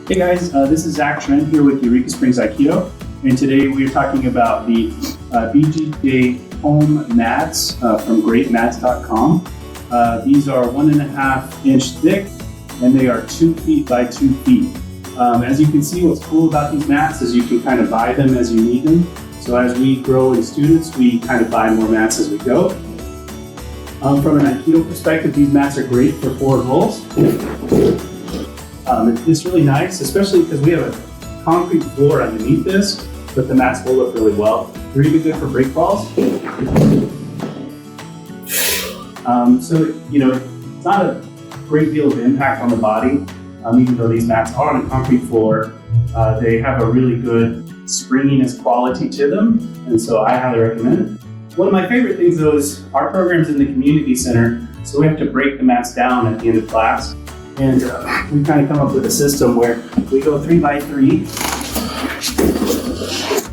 Hey guys, this is Trent here with Eureka Springs Aikido, and today we're talking about the BJJ home mats from Greatmats.com. These are 1.5 inch thick, and they are 2 feet by 2 feet. As you can see, what's cool about these mats is you can kind of buy them as you need them. So as we grow in students, we kind of buy more mats as we go. From an Aikido perspective, these mats are great for forward rolls. It's really nice, especially because we have a concrete floor underneath this, but the mats hold up really well. They're even good for break falls. So, it's not a great deal of impact on the body, even though these mats are on a concrete floor. They have a really good springiness quality to them, and so I highly recommend it. One of my favorite things, though, is our program's in the community center, so we have to break the mats down at the end of class. And we kind of come up with a system where we go 3 by 3.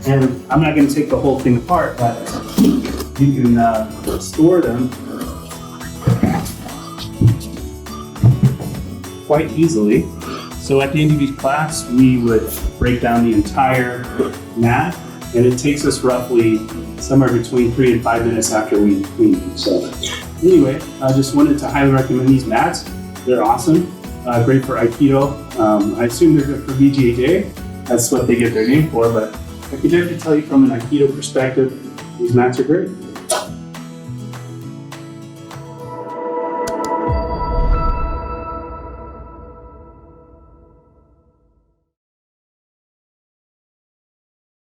And I'm not going to take the whole thing apart, but you can store them quite easily. So at the end of each class, we would break down the entire mat, and it takes us roughly somewhere between 3 and 5 minutes after we clean. So anyway, I just wanted to highly recommend these mats. They're awesome, great for Aikido. I assume they're good for BJJ. That's what they get their name for, but I can definitely tell you from an Aikido perspective, these mats are great.